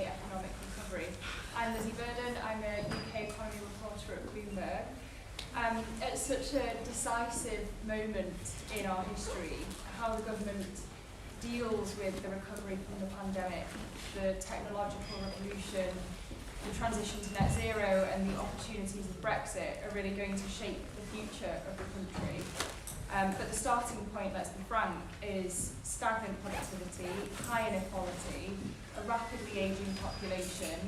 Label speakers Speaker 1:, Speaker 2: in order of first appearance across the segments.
Speaker 1: UK economic recovery. I'm Lizzie Burden, I'm a UK economy reporter at Bloomberg. At such a decisive moment in our history, how the government deals with the recovery from the pandemic, the technological revolution, the transition to net zero and the opportunities of Brexit are really going to shape the future of the country. But the starting point, let's be frank, is stagnant productivity, high inequality, a rapidly ageing population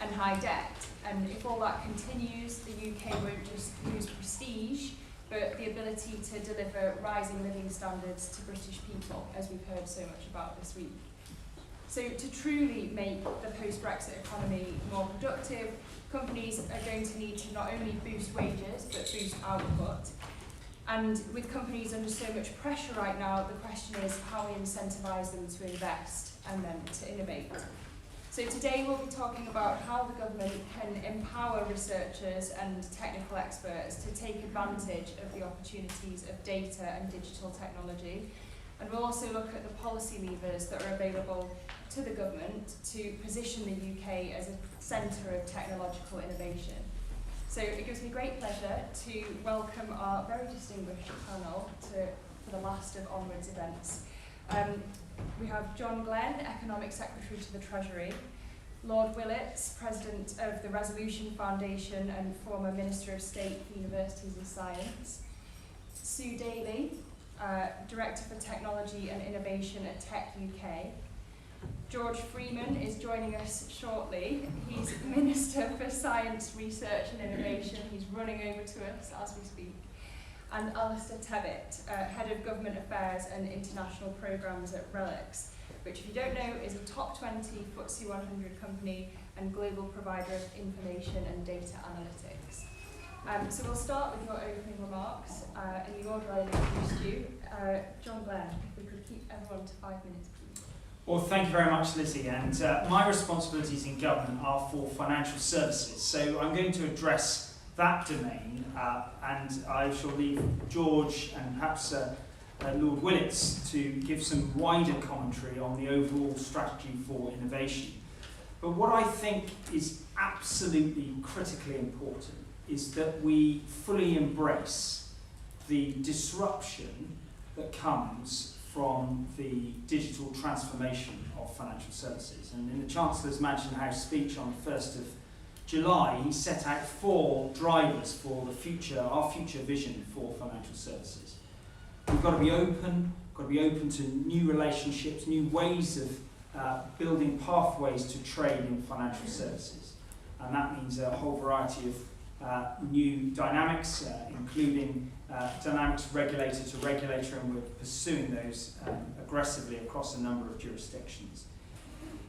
Speaker 1: and high debt. And if all that continues, the UK won't just lose prestige, but the ability to deliver rising living standards to British people, as we've heard so much about this week. So to truly make the post-Brexit economy more productive, companies are going to need to not only boost wages, but boost output. And with companies under so much pressure right now, the question is how we incentivise them to invest and then to innovate. So today we'll be talking about how the government can empower researchers and technical experts to take advantage of the opportunities of data and digital technology. And we'll also look at the policy levers that are available to the government to position the UK as a centre of technological innovation. So it gives me great pleasure to welcome our very distinguished panel for the last of Onward's events. We have John Glenn, Economic Secretary to the Treasury, Lord Willits, President of the Resolution Foundation and former Minister of State for Universities and Science, Sue Daly, Director for Technology and Innovation at Tech UK. George Freeman is joining us shortly. He's Minister for Science, Research and Innovation. He's running over to us as we speak. And Alistair Tevitt, Head of Government Affairs and International Programmes at Relics, which, if you don't know, is a top 20 FTSE 100 company and global provider of information and data analytics. So we'll start with your opening remarks in the order I introduced you. John Glenn, if we could keep everyone to 5 minutes, please.
Speaker 2: Well, thank you very much, Lizzie. And my responsibilities in government are for financial services. So I'm going to address that domain, and I shall leave George and perhaps Lord Willits to give some wider commentary on the overall strategy for innovation. But what I think is absolutely critically important is that we fully embrace the disruption that comes from the digital transformation of financial services. And in the Chancellor's Mansion House speech on the 1st of July, he set out 4 drivers for the future, our future vision for financial services. We've got to be open, to new relationships, new ways of building pathways to trade in financial services. And that means a whole variety of new dynamics, including dynamics regulator to regulator, and we're pursuing those aggressively across a number of jurisdictions.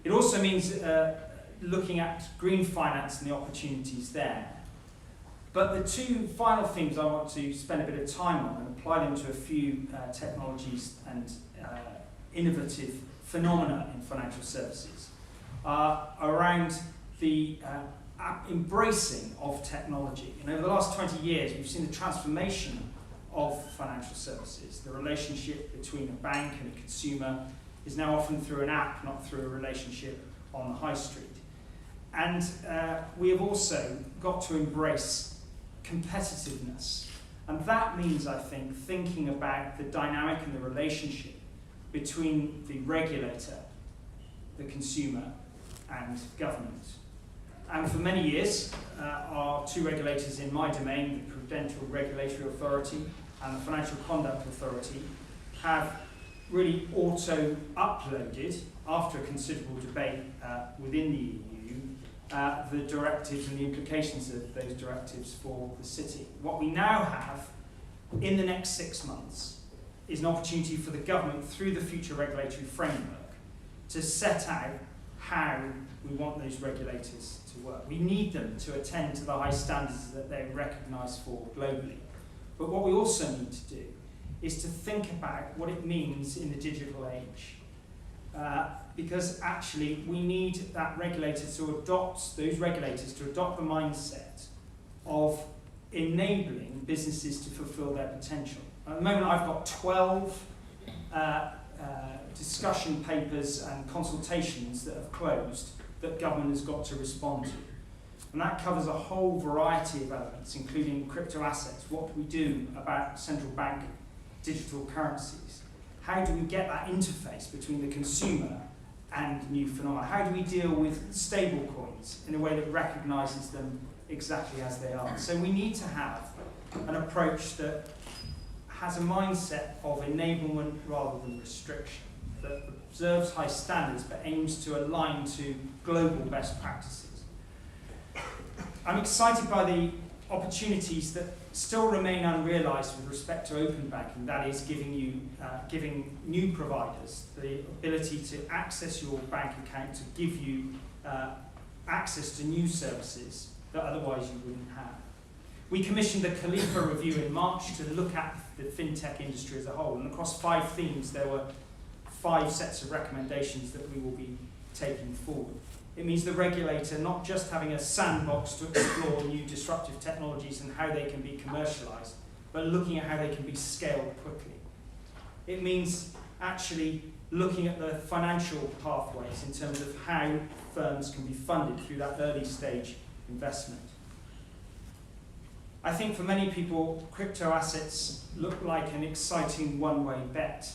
Speaker 2: It also means looking at green finance and the opportunities there. But the 2 final themes I want to spend a bit of time on and apply them to a few technologies and innovative phenomena in financial services are around the embracing of technology. And over the last 20 years, we've seen the transformation of financial services. The relationship between a bank and a consumer is now often through an app, not through a relationship on the high street. And we have also got to embrace competitiveness. And that means, I think, thinking about the dynamic and the relationship between the regulator, the consumer, and government. And for many years, our 2 regulators in my domain, the Prudential Regulatory Authority and the Financial Conduct Authority, have really auto-uploaded, after a considerable debate within the EU, the directives and the implications of those directives for the city. What we now have in the next 6 months is an opportunity for the government, through the future regulatory framework, to set out how we want those regulators to work. We need them to attend to the high standards that they're recognised for globally. But what we also need to do is to think about what it means in the digital age. Because actually we need that regulator to adopt, those regulators to adopt the mindset of enabling businesses to fulfil their potential. At the moment I've got 12 discussion papers and consultations that have closed that government has got to respond to. And that covers a whole variety of elements, including crypto assets. What do we do about central bank digital currencies? How do we get that interface between the consumer and new phenomena? How do we deal with stable coins in a way that recognises them exactly as they are? So we need to have an approach that has a mindset of enablement rather than restriction, that observes high standards but aims to align to global best practices. I'm excited by the opportunities that still remain unrealised with respect to open banking, that is giving new providers the ability to access your bank account, to give you access to new services that otherwise you wouldn't have. We commissioned a Khalifa review in March to look at the fintech industry as a whole, and across 5 themes there were 5 sets of recommendations that we will be taking forward. It means the regulator not just having a sandbox to explore new disruptive technologies and how they can be commercialised, but looking at how they can be scaled quickly. It means actually looking at the financial pathways in terms of how firms can be funded through that early stage investment. I think for many people, crypto assets look like an exciting one-way bet.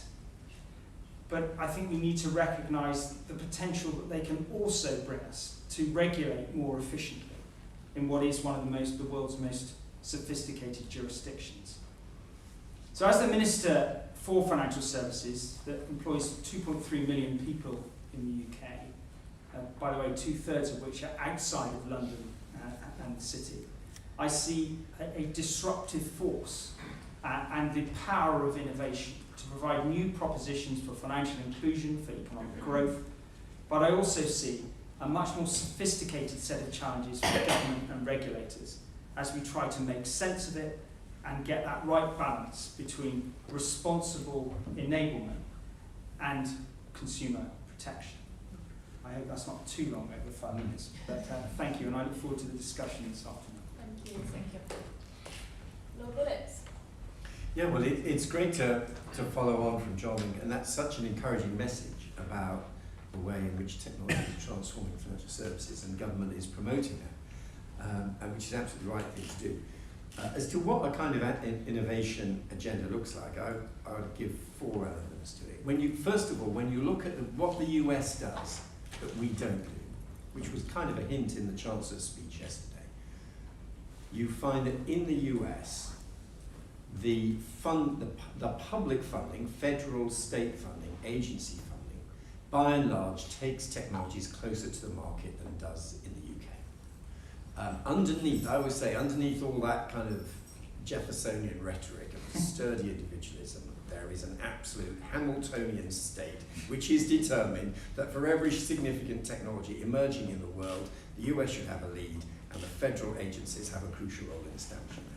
Speaker 2: But I think we need to recognise the potential that they can also bring us to regulate more efficiently in what is one of the world's most sophisticated jurisdictions. So as the Minister for Financial Services that employs 2.3 million people in the UK, by the way, 2/3 of which are outside of London and the city, I see a disruptive force and the power of innovation to provide new propositions for financial inclusion, for economic growth, but I also see a much more sophisticated set of challenges for government and regulators as we try to make sense of it and get that right balance between responsible enablement and consumer protection. I hope that's not too long, over 5 minutes, but thank you, and I look forward to the discussion this afternoon.
Speaker 1: Thank you. Lord Willis.
Speaker 3: Yeah, well, it's great to follow on from John, and that's such an encouraging message about the way in which technology is transforming financial services, and government is promoting that, and which is absolutely the right thing to do. As to what a kind of innovation agenda looks like, I would give 4 elements to it. First of all, when you look at what the US does that we don't do, which was kind of a hint in the Chancellor's speech yesterday, you find that in the US, the public funding, federal, state funding, agency funding, by and large takes technologies closer to the market than it does in the UK. Underneath, I always say, underneath all that kind of Jeffersonian rhetoric of sturdy individualism, there is an absolute Hamiltonian state which is determined that for every significant technology emerging in the world, the US should have a lead and the federal agencies have a crucial role in establishing that.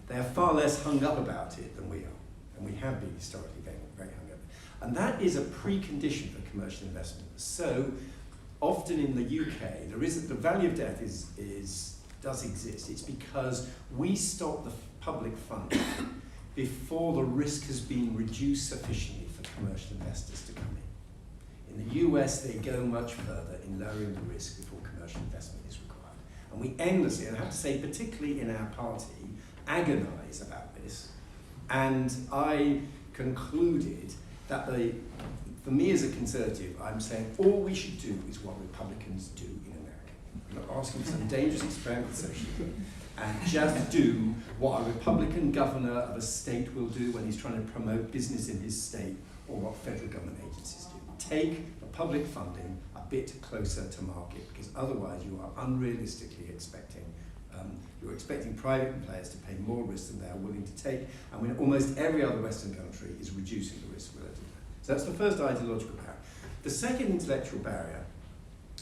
Speaker 3: They are far less hung up about it than we are, and we have been historically very hung up. And that is a precondition for commercial investment. So often in the UK, the value of death does exist. It's because we stop the public funding before the risk has been reduced sufficiently for commercial investors to come in. In the US, they go much further in lowering the risk before commercial investment is required. And we endlessly, and I have to say, particularly in our party, agonise about this. And I concluded that for me as a Conservative, I'm saying all we should do is what Republicans do in America. I'm not asking for some dangerous experiment socialism, and just do what a Republican governor of a state will do when he's trying to promote business in his state, or what federal government agencies do. Take the public funding a bit closer to market, because otherwise you are unrealistically expecting you're expecting private players to pay more risk than they are willing to take, and when almost every other Western country is reducing the risk relative. So that's the first ideological barrier. The second intellectual barrier,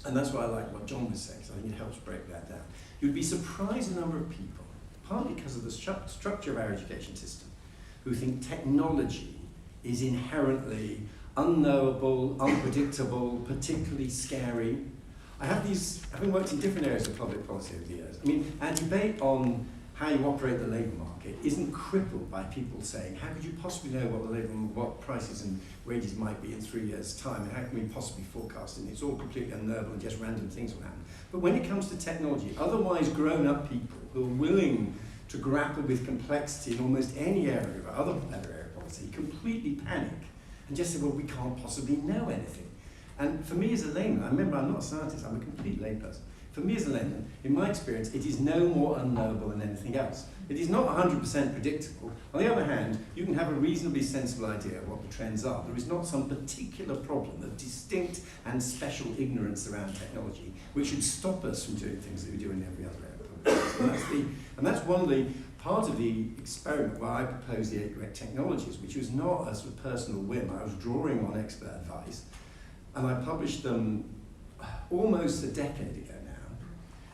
Speaker 3: and that's why I like what John was saying, because I think it helps break that down. You'd be surprised the number of people, partly because of the structure of our education system, who think technology is inherently unknowable, unpredictable, particularly scary. Having worked in different areas of public policy over the years, I mean, our debate on how you operate the labour market isn't crippled by people saying, how could you possibly know what prices and wages might be in 3 years' time, and how can we possibly forecast it? It's all completely unknowable and just random things will happen. But when it comes to technology, otherwise grown-up people who are willing to grapple with complexity in almost any area, other area of policy, completely panic and just say, well, we can't possibly know anything. And for me as a layman, I remember I'm not a scientist, I'm a complete layperson. For me as a layman, in my experience, it is no more unknowable than anything else. It is not 100% predictable. On the other hand, you can have a reasonably sensible idea of what the trends are. There is not some particular problem of distinct and special ignorance around technology which should stop us from doing things that we do in every other area. And that's one of the part of the experiment where I proposed the 8 great technologies, which was not a sort of personal whim. I was drawing on expert advice, and I published them almost a decade ago now.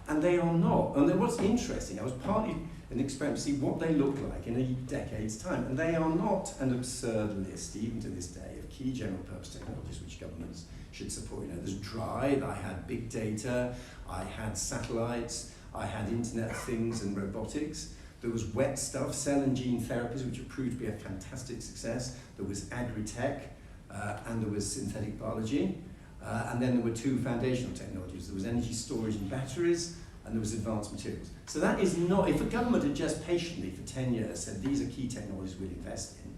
Speaker 3: And they are not. And then what's interesting, I was partly an experiment to see what they look like in a decade's time. And they are not an absurd list, even to this day, of key general purpose technologies which governments should support. You know, there's DRIVE, I had big data, I had satellites, I had Internet of Things and robotics. There was wet stuff, cell and gene therapies, which have proved to be a fantastic success. There was agri-tech, and there was synthetic biology. And then there were 2 foundational technologies. There was energy storage and batteries, and there was advanced materials. So that is not, if a government had just patiently for 10 years said these are key technologies we'll invest in,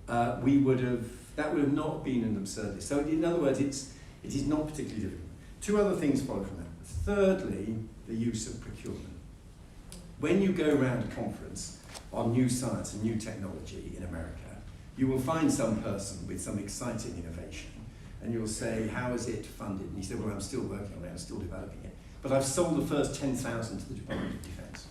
Speaker 3: that would have not been an absurdity. So in other words, it is not particularly difficult. 2 other things follow from that. Thirdly, the use of procurement. When you go around a conference on new science and new technology in America, you will find some person with some exciting innovation, and you'll say, how is it funded? And you say, well, I'm still working on it, I'm still developing it. But I've sold the first 10,000 to the Department of Defense.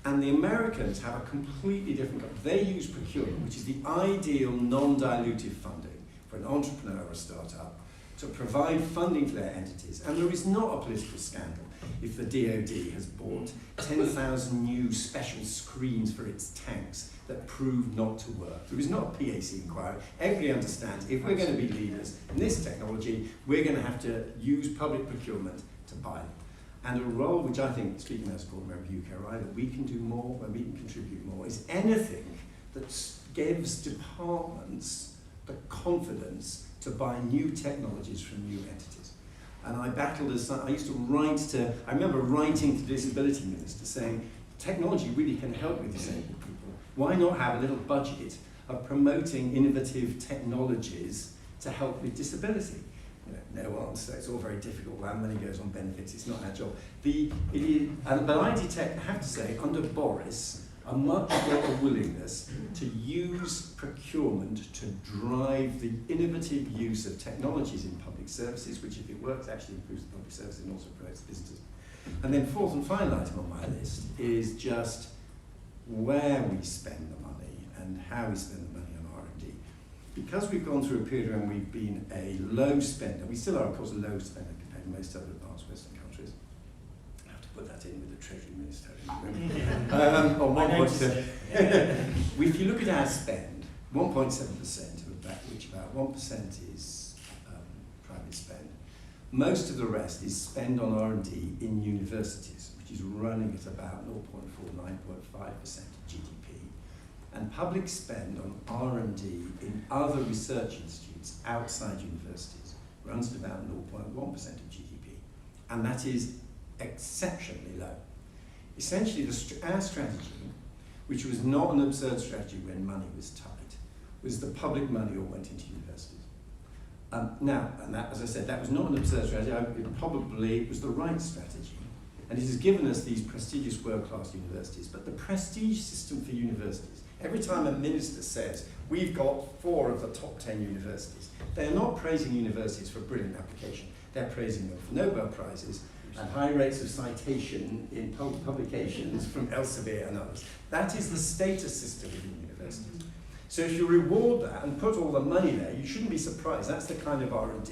Speaker 3: And the Americans have a completely different, they use procurement, which is the ideal non-dilutive funding for an entrepreneur or a startup to provide funding for their entities. And there is not a political scandal if the DoD has bought 10,000 new special screens for its tanks that prove not to work. There is not a PAC inquiry. Everybody understands if we're going to be leaders in this technology, we're going to have to use public procurement to buy them. And a role which I think, speaking as a board member of UK, right, that we can do more, where we can contribute more, is anything that gives departments the confidence to buy new technologies from new entities. And I battled as I used to write to, I remember writing to the disability minister saying, technology really can help with disabled people. Why not have a little budget of promoting innovative technologies to help with disability? You know, no answer, it's all very difficult. That money goes on benefits, it's not our job. But I detect, I have to say, under Boris, a much greater willingness to use procurement to drive the innovative use of technologies in public services, which if it works actually improves the public service and also promotes businesses. And then 4th and final item on my list is just where we spend the money and how we spend the money on R&D. Because we've gone through a period when we've been a low spender, we still are of course a low spender compared to most other advanced Western countries. I have to put that in with the Treasury Minister. On 1.7. If you look at our spend, 1.7% of that, which about 1% is private spend. Most of the rest is spend on R&D in universities, which is running at about 0.4, 9.5% of GDP. And public spend on R&D in other research institutes outside universities runs at about 0.1% of GDP. And that is exceptionally low. Essentially, our strategy, which was not an absurd strategy when money was tight, was the public money all went into universities. Now, and that, as I said, that was not an absurd strategy. It probably was the right strategy. And it has given us these prestigious world-class universities. But the prestige system for universities, every time a minister says, we've got 4 of the top 10 universities, they're not praising universities for brilliant application. They're praising them for Nobel Prizes and high rates of citation in publications from Elsevier and others. That is the status system within universities. So if you reward that and put all the money there, you shouldn't be surprised. That's the kind of R&D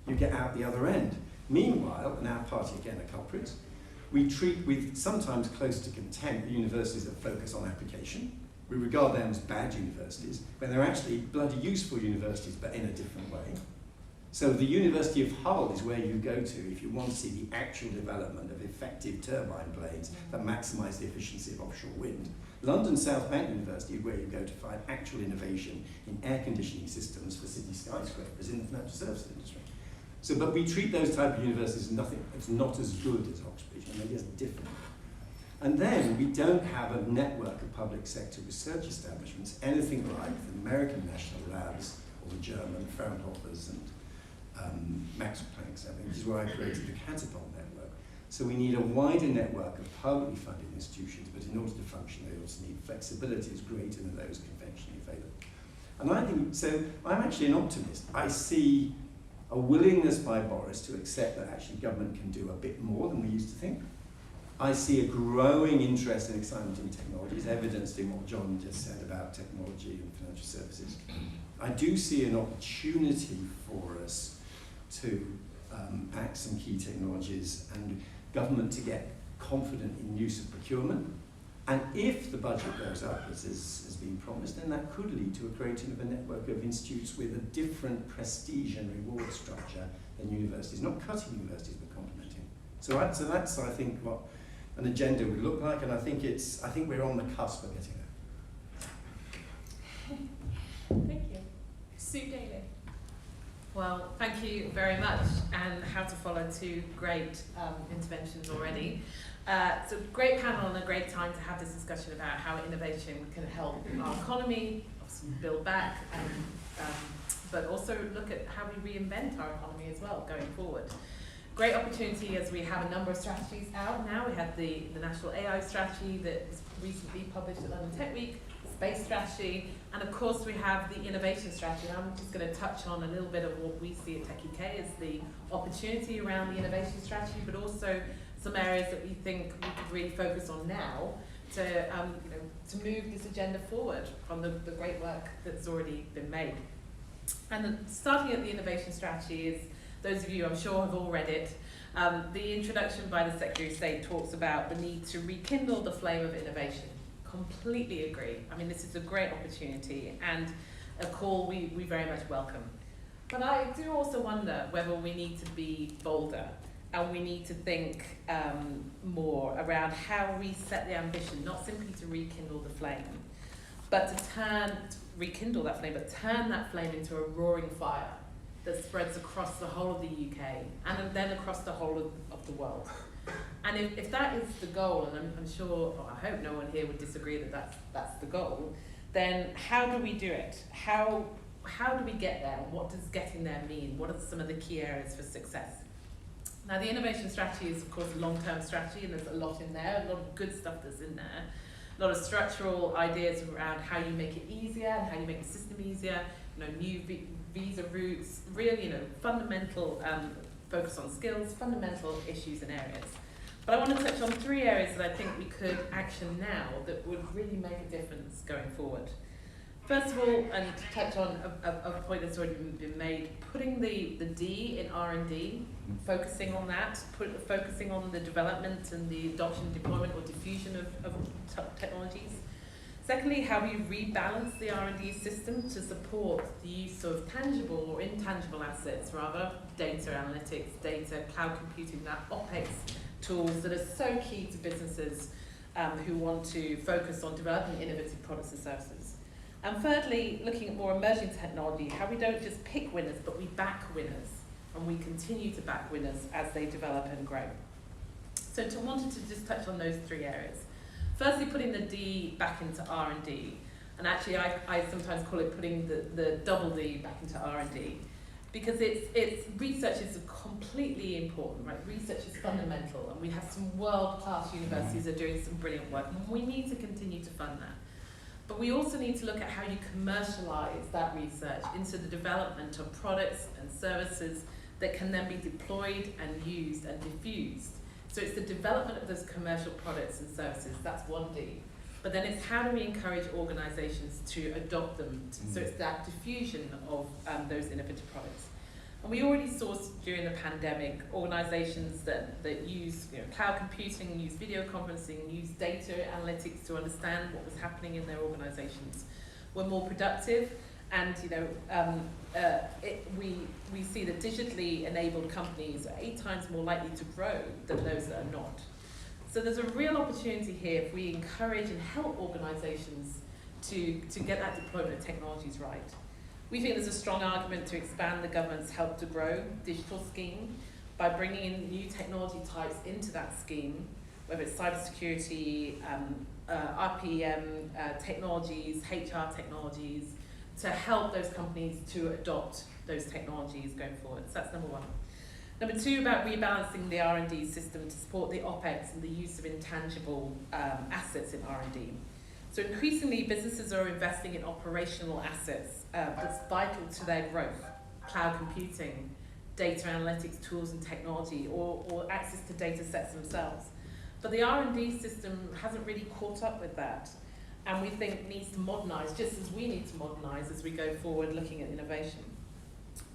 Speaker 3: you get out the other end. Meanwhile, and our party again are culprits, we treat with sometimes close to contempt the universities that focus on application. We regard them as bad universities, when they're actually bloody useful universities, but in a different way. So the University of Hull is where you go to if you want to see the actual development of effective turbine blades that maximise the efficiency of offshore wind. London South Bank University is where you go to find actual innovation in air conditioning systems for city skyscrapers in the financial services industry. So, but we treat those type of universities as nothing, it's not as good as Oxbridge, and they're just different. And then we don't have a network of public sector research establishments, anything like the American National Labs or the German Fraunhofers and Max Planck's, which is where I created the Catapult network. So we need a wider network of publicly funded institutions, but in order to function, they also need flexibility is greater than those conventionally available. And I think, so I'm actually an optimist. I see a willingness by Boris to accept that actually government can do a bit more than we used to think. I see a growing interest and excitement in technologies, evidenced in what John just said about technology and financial services. I do see an opportunity for us to act some key technologies and government to get confident in use of procurement. And if the budget goes up, as has been promised, then that could lead to a creating of a network of institutes with a different prestige and reward structure than universities, not cutting universities, but complementing. So that's, I think, what an agenda would look like, and I think we're on the cusp of getting there.
Speaker 1: Thank you. Sue Daly.
Speaker 4: Well, thank you very much, and how to follow two great interventions already. It's a great panel and a great time to have this discussion about how innovation can help our economy, obviously build back, but also look at how we reinvent our economy as well going forward. Great opportunity as we have a number of strategies out now. We have the National AI Strategy that was recently published at London Tech Week, Space Strategy, and of course we have the Innovation Strategy. And I'm just going to touch on a little bit of what we see at Tech UK as the opportunity around the Innovation Strategy, but also some areas that we think we could really focus on now to move this agenda forward from the great work that's already been made. And starting at the Innovation Strategy is, those of you I'm sure have all read it, the introduction by the Secretary of State talks about the need to rekindle the flame of innovation. Completely agree. I mean, this is a great opportunity and a call we very much welcome. But I do also wonder whether we need to be bolder and we need to think more around how we set the ambition, not simply to rekindle the flame, but to rekindle that flame, but turn that flame into a roaring fire that spreads across the whole of the UK and then across the whole of the world. And if that is the goal, and I'm sure, or I hope no one here would disagree that that's the goal, then how do we do it? How do we get there? What does getting there mean? What are some of the key areas for success? Now, the innovation strategy is, of course, a long-term strategy, and there's a lot in there, a lot of good stuff that's in there, a lot of structural ideas around how you make it easier and how you make the system easier, new visa routes, really, fundamental focus on skills, fundamental issues and areas. But I want to touch on three areas that I think we could action now that would really make a difference going forward. First of all, and to touch on a point that's already been made, putting the D in R&D, focusing on that, focusing on the development and the adoption, deployment or diffusion of technologies. Secondly, how we rebalance the R&D system to support the use of tangible or intangible assets, rather, data analytics, data, cloud computing, that OpEx tools that are so key to businesses who want to focus on developing innovative products and services. And thirdly, looking at more emerging technology, how we don't just pick winners, but we back winners, and we continue to back winners as they develop and grow. So I wanted to just touch on those three areas. Firstly, putting the D back into R&D, and actually I sometimes call it putting the double D back into R&D, because it's research is completely important, right? Research is fundamental, and we have some world-class universities that are doing some brilliant work, and we need to continue to fund that. But we also need to look at how you commercialize that research into the development of products and services that can then be deployed and used and diffused. So it's the development of those commercial products and services, that's one D. But then it's how do we encourage organisations to adopt them? So it's that diffusion of those innovative products. And we already saw during the pandemic organisations that use cloud computing, use video conferencing, use data analytics to understand what was happening in their organisations were more productive And we see that digitally enabled companies are 8 times more likely to grow than those that are not. So there's a real opportunity here if we encourage and help organisations to get that deployment of technologies right. We think there's a strong argument to expand the government's Help to Grow digital scheme by bringing in new technology types into that scheme, whether it's cybersecurity, RPM technologies, HR technologies, to help those companies to adopt those technologies going forward. So that's number one. Number two, about rebalancing the R&D system to support the OPEX and the use of intangible assets in R&D. So increasingly, businesses are investing in operational assets that's vital to their growth: cloud computing, data analytics tools and technology, or access to data sets themselves. But the R&D system hasn't really caught up with that, and we think needs to modernise, just as we need to modernise as we go forward looking at innovation.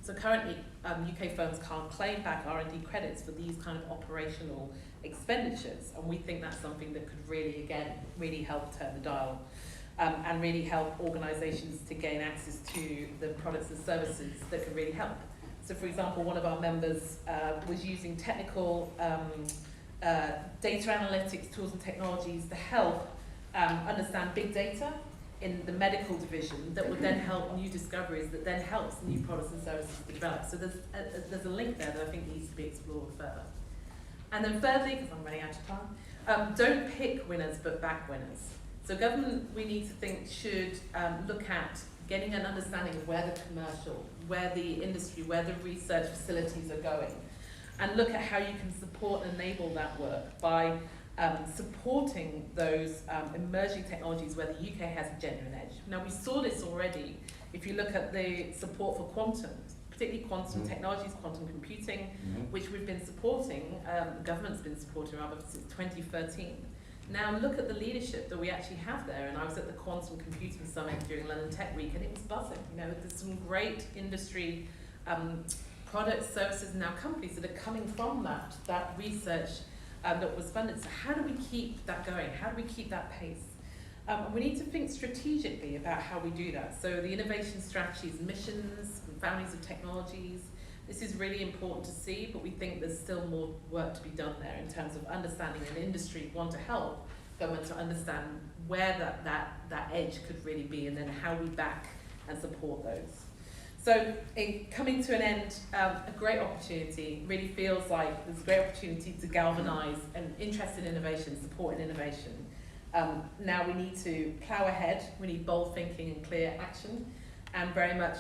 Speaker 4: So currently, UK firms can't claim back R&D credits for these kind of operational expenditures, and we think that's something that could really, again, really help turn the dial and really help organisations to gain access to the products and services that can really help. So for example, one of our members was using technical data analytics tools and technologies to help understand big data in the medical division that would then help new discoveries that then helps new products and services to develop. So there's a link there that I think needs to be explored further. And then thirdly, because I'm running out of time, don't pick winners but back winners. So government, we need to think, should look at getting an understanding of where the commercial, where the industry, where the research facilities are going, and look at how you can support and enable that work by supporting those emerging technologies where the UK has a genuine edge. Now, we saw this already if you look at the support for quantum, particularly quantum technologies, quantum computing, which we've been supporting, the government's been supporting rather since 2013. Now look at the leadership that we actually have there, and I was at the Quantum Computing Summit during London Tech Week, and it was buzzing. There's some great industry products, services, and now companies that are coming from that research that was funded. So how do we keep that going? How do we keep that pace? We need to think strategically about how we do that. So the innovation strategies, missions, and boundaries of technologies, this is really important to see, but we think there's still more work to be done there in terms of understanding an industry want to help government to understand where that edge could really be, and then how we back and support those. So in coming to an end, a great opportunity, really feels like there's a great opportunity to galvanise an interest in innovation, support in innovation. Now we need to plough ahead, we need bold thinking and clear action, and very much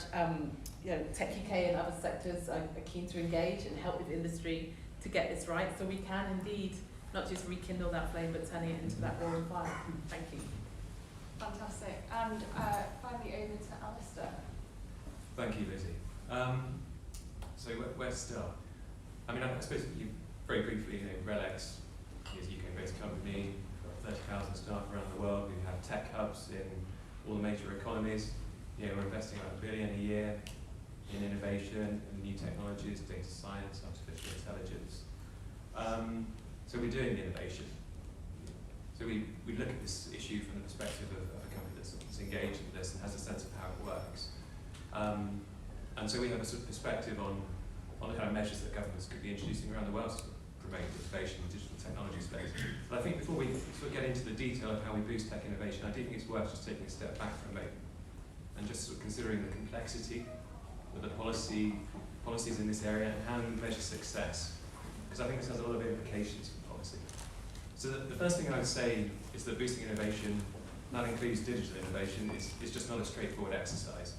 Speaker 4: Tech UK and other sectors are keen to engage and help with industry to get this right, so we can indeed not just rekindle that flame but turning it into that roaring fire. Thank you.
Speaker 1: Fantastic. And finally over to Alistair.
Speaker 5: Thank you, Lizzie. So where to start? I suppose you very briefly, RELX is a UK-based company, got 30,000 staff around the world. We have tech hubs in all the major economies. We're investing about $1 billion a year in innovation and new technologies, data science, artificial intelligence. So we're doing the innovation. So we look at this issue from the perspective of a company that's engaged in this and has a sense of how it works. And so we have a sort of perspective on the kind of measures that governments could be introducing around the world to promote innovation in the digital technology space. But I think before we sort of get into the detail of how we boost tech innovation, I do think it's worth just taking a step back for a moment and just sort of considering the complexity of the policies in this area and how we measure success. Because I think this has a lot of implications for policy. So the first thing I would say is that boosting innovation, that includes digital innovation, is just not a straightforward exercise.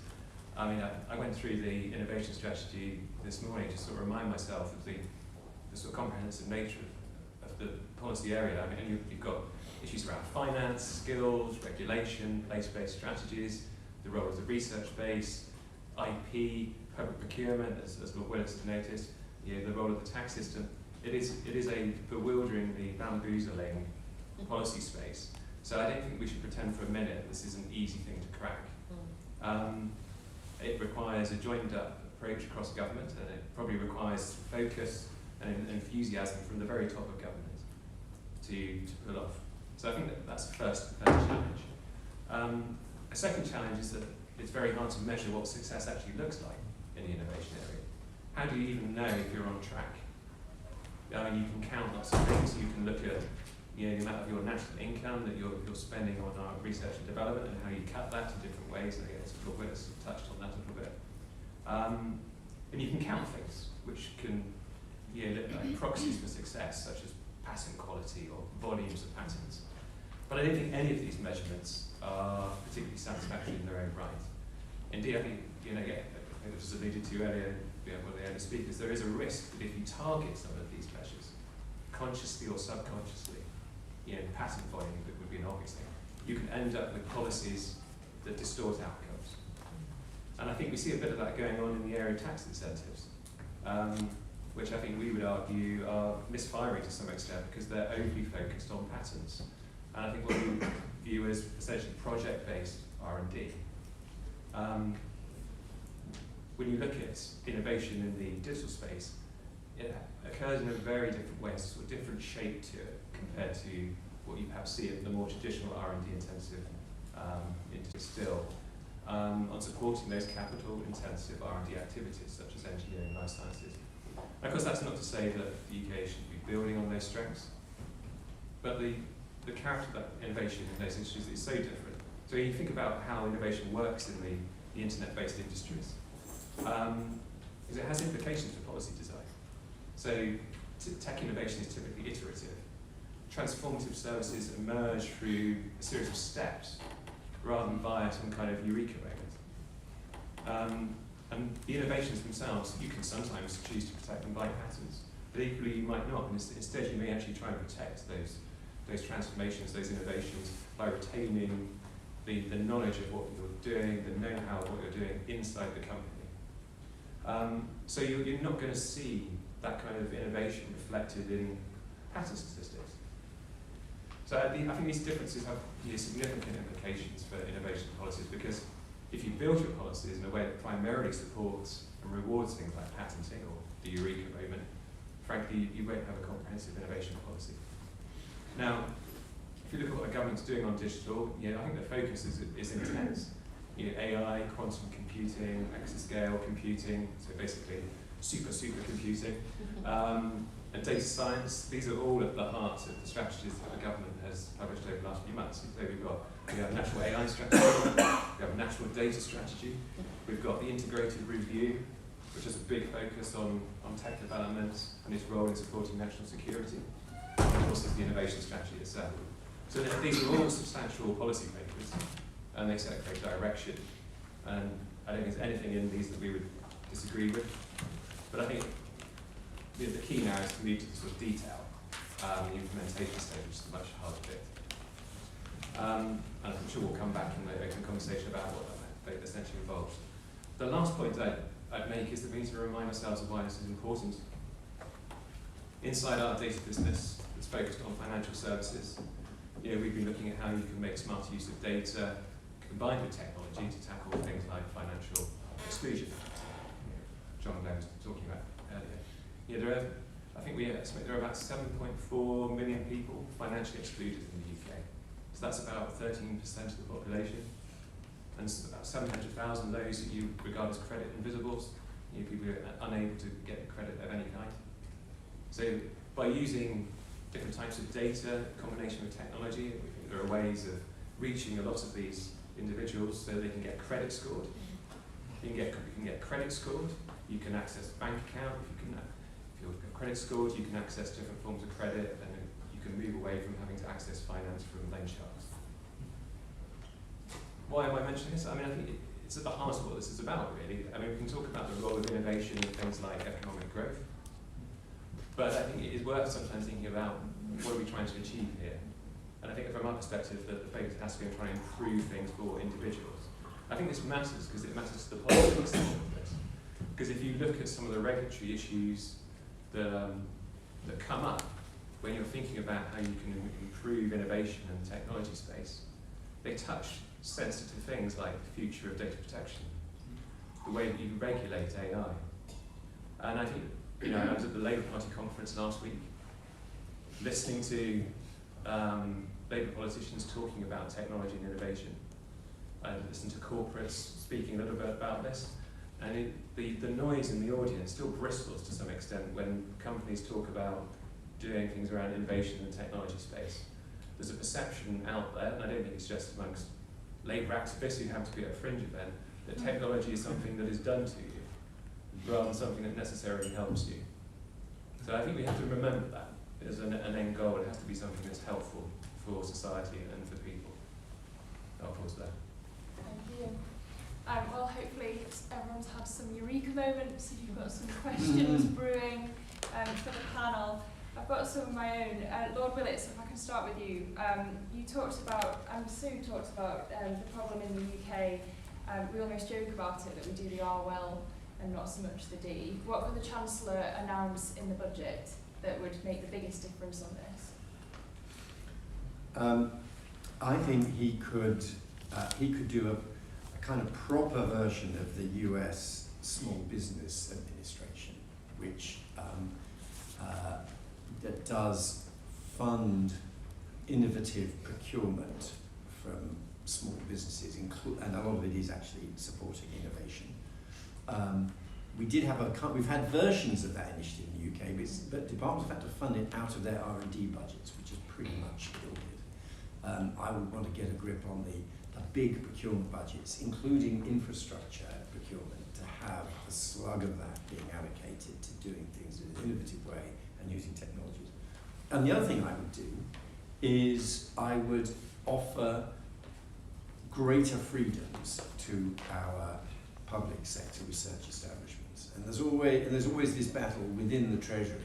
Speaker 5: I went through the innovation strategy this morning to sort of remind myself of the sort of comprehensive nature of the policy area. You've got issues around finance, skills, regulation, place-based strategies, the role of the research base, IP, public procurement, as Lord Willis has noticed, the role of the tax system. It is a bewilderingly bamboozling policy space. So I don't think we should pretend for a minute this is an easy thing to crack. It requires a joined-up approach across government, and it probably requires focus and enthusiasm from the very top of government to pull off. So I think that's the first challenge. A second challenge is that it's very hard to measure what success actually looks like in the innovation area. How do you even know if you're on track? I mean, you can count lots of things. You can look at the amount of your national income that you're spending on research and development and how you cut that in different ways. I guess Will's touched on that a little bit. And you can count things which can look like proxies for success, such as patent quality or volumes of patents. But I don't think any of these measurements are particularly satisfactory in their own right. Indeed, I think, it was alluded to earlier, one of the earlier speakers, there is a risk that if you target some of these measures, consciously or subconsciously, patent volume would be an obvious thing, you can end up with policies that distort outcomes. And I think we see a bit of that going on in the area of tax incentives, which I think we would argue are misfiring to some extent because they're overly focused on patents. And I think what we view as essentially project-based R&D. When you look at innovation in the digital space, it occurs in a very different way, sort of different shape to it compared to what you perhaps see in the more traditional R&D intensive industry still, on supporting those capital-intensive R&D activities such as engineering and life sciences. And of course, that's not to say that the UK should be building on those strengths, but the character of that innovation in those industries is so different. So when you think about how innovation works in the internet-based industries, is it has implications for policy design. So tech innovation is typically iterative. Transformative services emerge through a series of steps rather than via some kind of eureka moment. And the innovations themselves, you can sometimes choose to protect them by patents, but equally you might not. And instead, you may actually try and protect those transformations, those innovations, by retaining the knowledge of what you're doing, the know-how of what you're doing inside the company. So you're not going to see that kind of innovation reflected in patent statistics. So I think these differences have significant implications for innovation policies, because if you build your policies in a way that primarily supports and rewards things like patenting or the eureka moment, frankly, you won't have a comprehensive innovation policy. Now, if you look at what the government's doing on digital, I think the focus is intense. AI, quantum computing, exascale computing, so basically super computing, and data science. These are all at the heart of the strategies that the government has published over the last few months. So we have national AI strategy, we have national data strategy, we've got the integrated review, which has a big focus on tech development and its role in supporting national security, and of course there's the innovation strategy itself. So these are all substantial policy papers, and they set a great direction. And I don't think there's anything in these that we would disagree with. But I think the key now is to move to the sort of detail, the implementation stage, which is a much harder bit. And I'm sure we'll come back in the open conversation about what that essentially involves. The last point I'd make is that we need to remind ourselves of why this is important. Inside our data business that's focused on financial services, we've been looking at how you can make smarter use of data combined with technology to tackle things like financial exclusion. John Glenn was talking about earlier. I think we estimate there are about 7.4 million people financially excluded in the UK. So that's about 13% of the population. And about 700,000 of those that you regard as credit invisibles, people who are unable to get credit of any kind. So by using different types of data, combination with technology, we think there are ways of reaching a lot of these individuals so they can get credit scored. You can get credit scored, you can access a bank account, if you're credit scored, you can access different forms of credit, and you can move away from having to access finance from loan sharks. Why am I mentioning this? I think it's at the heart of what this is about, really. We can talk about the role of innovation in things like economic growth, but I think it is worth sometimes thinking about what are we trying to achieve here. And I think from our perspective, the focus has to be on trying to improve things for individuals. I think this matters because it matters to the politics of this. Because if you look at some of the regulatory issues that come up when you're thinking about how you can improve innovation in the technology space, they touch sensitive things like the future of data protection, the way that you regulate AI. And I think, I was at the Labour Party conference last week, listening to Labour politicians talking about technology and innovation. I listen to corporates speaking a little bit about this, and the noise in the audience still bristles to some extent when companies talk about doing things around innovation in the technology space. There's a perception out there, and I don't think it's just amongst labour activists who have to be at a Fringe event, that technology is something that is done to you, rather than something that necessarily helps you. So I think we have to remember that as an end goal. It has to be something that's helpful for society and for people. I'll pause there.
Speaker 1: Thank you. Well, hopefully everyone's had some eureka moments and you've got some questions brewing for the panel. I've got some of my own. Lord Willits, if I can start with you. You talked about, and Sue talked about the problem in the UK. We almost joke about it, that we do the R well and not so much the D. What could the Chancellor announce in the budget that would make the biggest difference on this?
Speaker 3: I think he could do a kind of proper version of the US Small Business Administration, which that does fund innovative procurement from small businesses, and a lot of it is actually supporting innovation. We've had versions of that initiative in the UK, but departments have had to fund it out of their R&D budgets, which has pretty much killed it. I would want to get a grip on the big procurement budgets, including infrastructure procurement, to have a slug of that being allocated to doing things in an innovative way and using technologies. And the other thing I would do is I would offer greater freedoms to our public sector research establishments. And there's always this battle within the Treasury.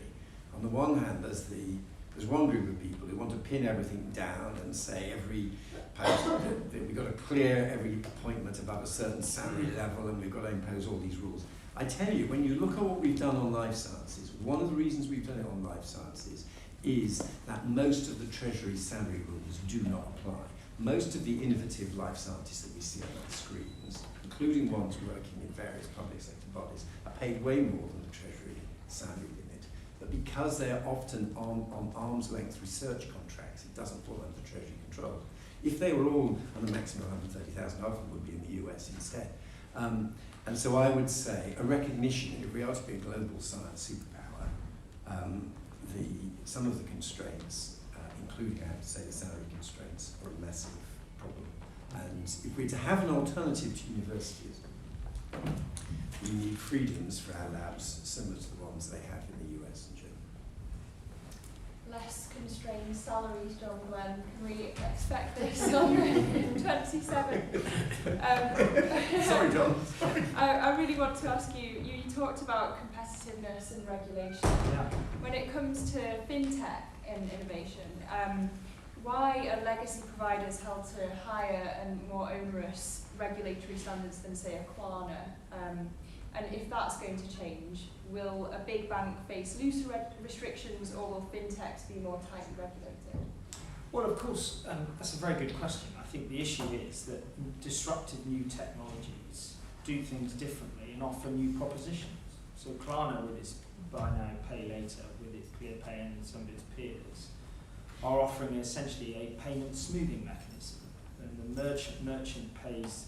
Speaker 3: On the one hand, there's one group of people who want to pin everything down and say every post that we've got to clear every appointment above a certain salary level, and we've got to impose all these rules. I tell you, when you look at what we've done on life sciences, one of the reasons we've done it on life sciences is that most of the Treasury salary rules do not apply. Most of the innovative life scientists that we see on our screens, including ones working in various public sector bodies, are paid way more than the Treasury salary limit. But because they are often on arm's length research contracts, it doesn't fall under Treasury control. If they were all on the maximum 130,000, half of them would be in the US instead. And so I would say a recognition, if we are to be a global science superpower, some of the constraints, including, I have to say, the salary constraints, are a massive problem. And if we're to have an alternative to universities, we need freedoms for our labs similar to the ones they have in the US and Germany.
Speaker 1: Less constrained salaries, John Glenn. Can we expect this on 27?
Speaker 3: Sorry, John.
Speaker 1: I really want to ask you, you talked about competitiveness and regulation.
Speaker 2: Yeah.
Speaker 1: When it comes to fintech and innovation, why are legacy providers held to higher and more onerous regulatory standards than, say, a Klarna? And if that's going to change, will a big bank face looser restrictions, or will fintechs be more tightly regulated?
Speaker 2: Well, of course, that's a very good question. I think the issue is that disruptive new technologies do things differently and offer new propositions. So Klarna, with its buy now, pay later, with its ClearPay and some of its peers, are offering essentially a payment smoothing mechanism. And the merchant pays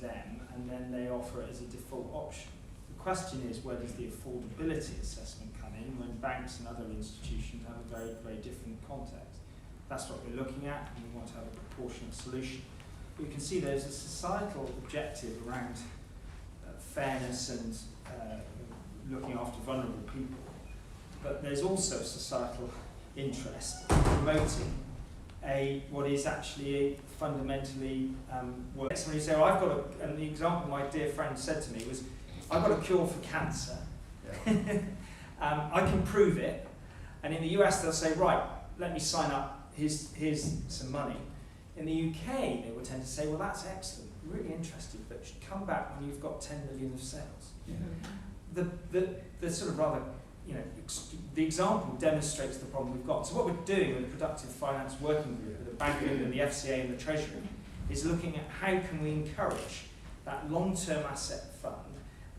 Speaker 2: them, and then they offer it as a default option. The question is, where does the affordability assessment come in when banks and other institutions have a very, very different context? That's what we're looking at, and we want to have a proportionate solution. But you can see there's a societal objective around fairness and looking after vulnerable people. But there's also societal interest in promoting what is actually a fundamentally work. Somebody say, I've got and the example my dear friend said to me was, I've got a cure for cancer. Yeah. I can prove it. And in the US, they'll say, right, let me sign up, here's some money. In the UK, they will tend to say, well, that's excellent, really interested, but you should come back when you've got 10 million of sales. Yeah. The sort of rather, the example demonstrates the problem we've got. So what we're doing with the Productive Finance Working Group, with the Bank of England, the FCA and the Treasury, is looking at how can we encourage that long-term asset fund,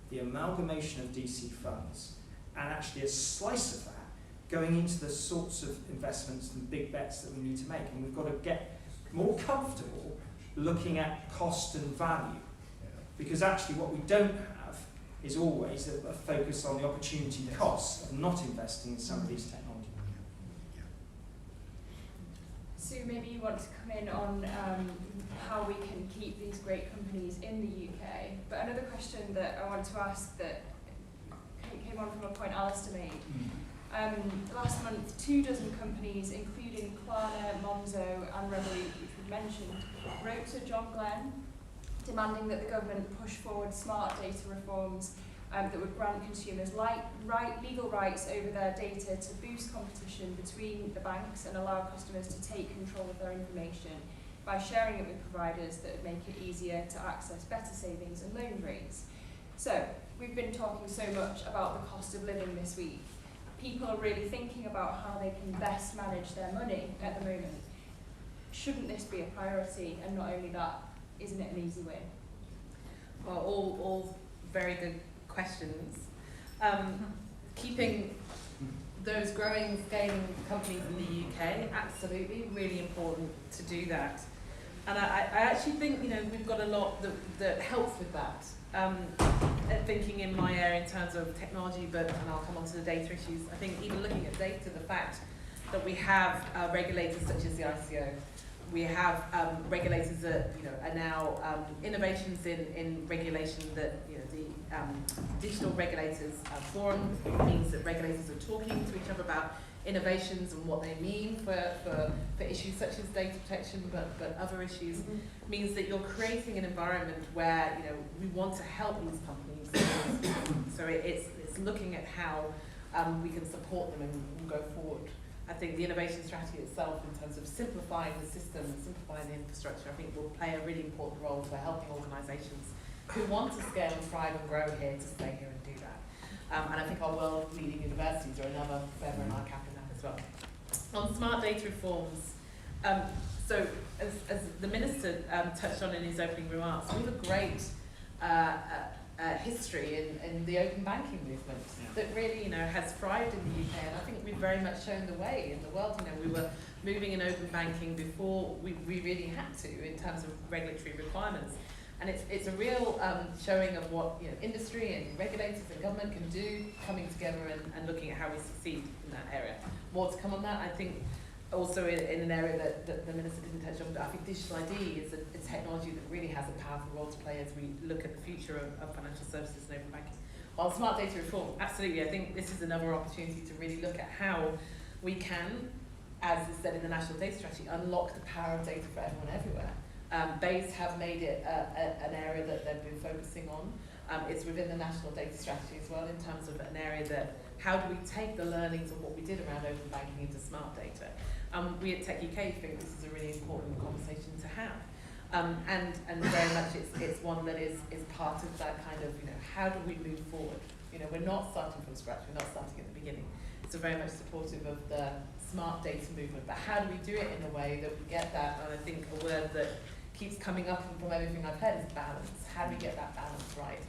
Speaker 2: the amalgamation of DC funds, and actually a slice of that going into the sorts of investments and big bets that we need to make. And we've got to get more comfortable looking at cost and value. Because actually what we don't have is always a focus on the opportunity costs and not investing in some of these technologies.
Speaker 1: Sue, maybe you want to come in on how we can keep these great companies in the UK. But another question that I want to ask that came on from a point Alistair made. Last month, 24 companies, including Klarna, Monzo and Revolut, which we've mentioned, wrote to John Glenn demanding that the government push forward smart data reforms that would grant consumers legal rights over their data to boost competition between the banks and allow customers to take control of their information by sharing it with providers that would make it easier to access better savings and loan rates. So, we've been talking so much about the cost of living this week. People are really thinking about how they can best manage their money at the moment. Shouldn't this be a priority? And not only that, isn't it an easy win?
Speaker 4: Well, all very good questions. Keeping those growing, scaling companies in the UK, absolutely, really important to do that. And I actually think, we've got a lot that helps with that. Thinking in my area in terms of technology, and I'll come on to the data issues, I think even looking at data, the fact that we have regulators such as the ICO, we have regulators that are now innovations in regulation that the digital regulators forum means that regulators are talking to each other about innovations and what they mean for issues such as data protection, but other issues means that you're creating an environment where we want to help these companies. So it's looking at how we can support them and go forward. I think the innovation strategy itself, in terms of simplifying the system and simplifying the infrastructure, I think will play a really important role for helping organisations who want to scale and thrive and grow here to stay here and do that. And I think our world-leading universities are another feather in our cap in that as well. On smart data reforms, so as the Minister touched on in his opening remarks, we have a great history in the open banking movement that really has thrived in the UK, and I think we've very much shown the way in the world. We were moving in open banking before we really had to in terms of regulatory requirements, and it's a real showing of what industry and regulators and government can do, coming together and looking at how we succeed in that area. More to come on that. I think also in an area that the Minister didn't touch on, but I think digital ID is a technology that really has a powerful role to play as we look at the future of financial services and open banking. While smart data reform, absolutely, I think this is another opportunity to really look at how we can, as is said in the National Data Strategy, unlock the power of data for everyone everywhere. BEIS have made it an area that they've been focusing on. It's within the National Data Strategy as well, in terms of an area that, how do we take the learnings of what we did around open banking into smart data? We at Tech UK think this is a really important conversation to have. And very much it's one that is part of that kind of, how do we move forward? We're not starting from scratch, we're not starting at the beginning. So very much supportive of the smart data movement, but how do we do it in a way that we get that? And I think a word that keeps coming up from everything I've heard is balance. How do we get that balance right?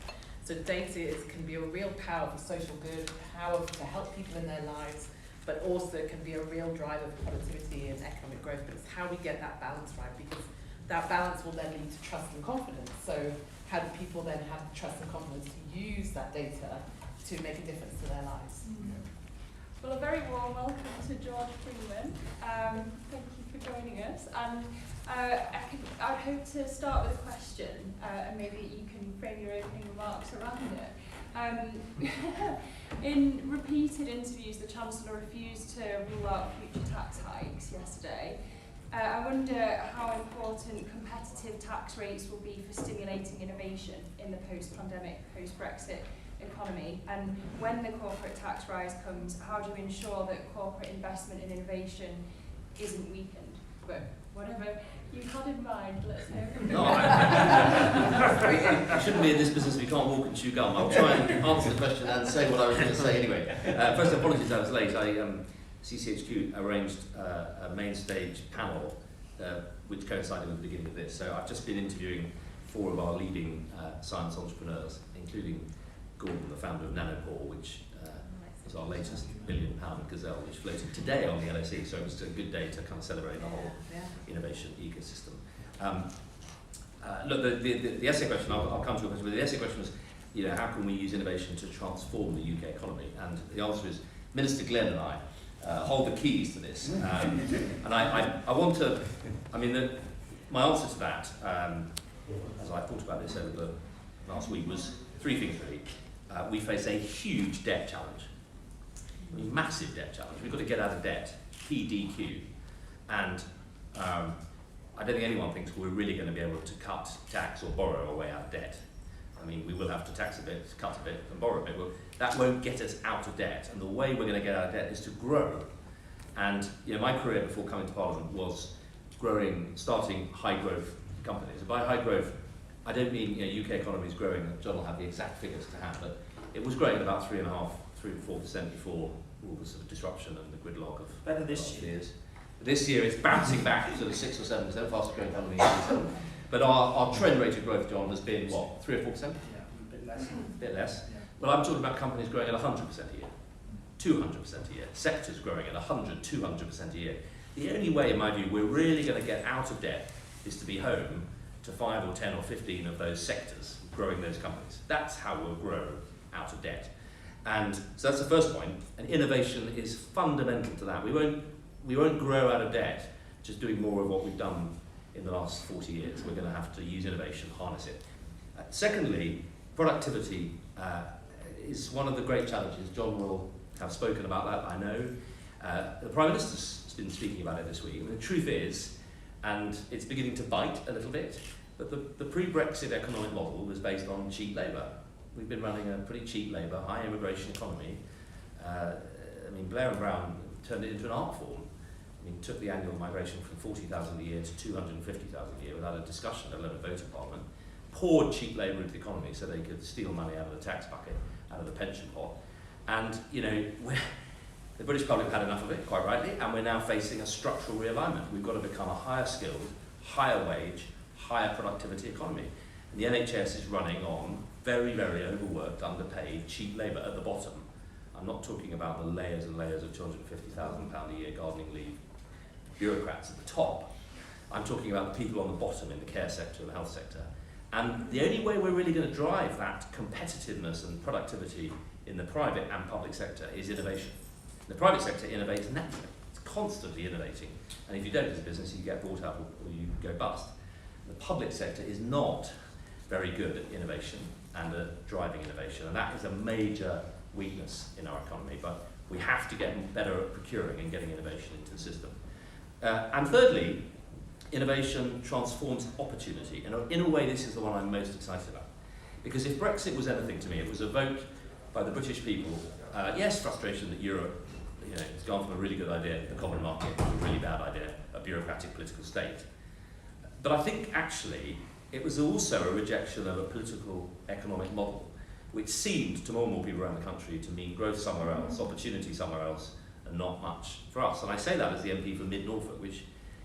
Speaker 4: So data can be a real power for social good, power to help people in their lives, but also can be a real driver for productivity and economic growth. But it's how we get that balance right, because that balance will then lead to trust and confidence. So how do people then have trust and confidence to use that data to make a difference to their lives?
Speaker 1: Well, a very warm welcome to George Freeman. Thank you for joining us. And I'd hope to start with a question, and maybe you can frame your opening remarks around it. In repeated interviews, the Chancellor refused to rule out future tax hikes yesterday. I wonder how important competitive tax rates will be for stimulating innovation in the post-pandemic, post-Brexit economy, and when the corporate tax rise comes, how do we ensure that corporate investment in innovation isn't weakened? But whatever you had in mind, let's hope.
Speaker 6: No, I shouldn't be in this business if you can't walk and chew gum. I'll try and answer the question and say what I was going to say anyway. First, apologies, I was late. CCHQ arranged a main stage panel which coincided with the beginning of this. So I've just been interviewing 4 of our leading science entrepreneurs, including Gordon, the founder of Nanopore, which was our latest £1 billion gazelle, which floated today on the LSE. So it was a good day to kind of celebrate the whole innovation ecosystem. look, the essay question, I'll come to your question, but the essay question was, how can we use innovation to transform the UK economy? And the answer is, Minister Glenn and I hold the keys to this. And I want to, my answer to that, as I thought about this over the last week, was three things really. We face a huge debt challenge, massive debt challenge. We've got to get out of debt, PDQ. And I don't think anyone thinks we're really going to be able to cut, tax or borrow our way out of debt. We will have to tax a bit, cut a bit and borrow a bit. Well, that won't get us out of debt. And the way we're going to get out of debt is to grow. And my career before coming to Parliament was starting high growth companies. And by high growth, I don't mean UK economy is growing. John will have the exact figures to hand, but it was growing at about 3.5%, 3-4% before all the sort of disruption and the gridlock of
Speaker 2: Better this year.
Speaker 6: years. This year it's bouncing back to the 6 or 7%, fastest growing economy in the world. But our trend rate of growth, John, has been what, 3 or 4%?
Speaker 2: Yeah, a bit less.
Speaker 6: A bit less.
Speaker 2: Yeah.
Speaker 6: Well, I'm talking about companies growing at 100% a year, 200% a year, sectors growing at 100, 200% a year. The only way, in my view, we're really going to get out of debt is to be home to 5 or 10 or 15 of those sectors, growing those companies. That's how we'll grow out of debt. And so that's the first point, and innovation is fundamental to that. We won't grow out of debt just doing more of what we've done in the last 40 years. We're going to have to use innovation, harness it. Secondly, productivity is one of the great challenges. John will have spoken about that, I know. The Prime Minister's been speaking about it this week. The truth is, and it's beginning to bite a little bit, but the pre-Brexit economic model was based on cheap labour. We've been running a pretty cheap labour, high immigration economy. Blair and Brown turned it into an art form. Took the annual migration from 40,000 a year to 250,000 a year without a discussion, let alone a vote of Parliament. Poured cheap labour into the economy so they could steal money out of the tax bucket, out of the pension pot. And, the British public had enough of it, quite rightly, and we're now facing a structural realignment. We've got to become a higher skilled, higher wage, higher productivity economy. And the NHS is running on very, very overworked, underpaid, cheap labour at the bottom. I'm not talking about the layers and layers of £250,000 a year gardening leave bureaucrats at the top. I'm talking about the people on the bottom in the care sector and the health sector. And the only way we're really going to drive that competitiveness and productivity in the private and public sector is innovation. The private sector innovates naturally. It's constantly innovating. And if you don't as a business, you get bought out or you go bust. The public sector is not very good at innovation and at driving innovation. And that is a major weakness in our economy. But we have to get better at procuring and getting innovation into the system. And thirdly, innovation transforms opportunity. And in a way, this is the one I'm most excited about. Because if Brexit was anything to me, it was a vote by the British people. Yes, frustration that Europe has gone from a really good idea, the common market, to a really bad idea, a bureaucratic political state. But I think actually it was also a rejection of a political economic model, which seemed to more and more people around the country to mean growth somewhere else, opportunity somewhere else, and not much for us. And I say that as the MP for Mid-Norfolk, which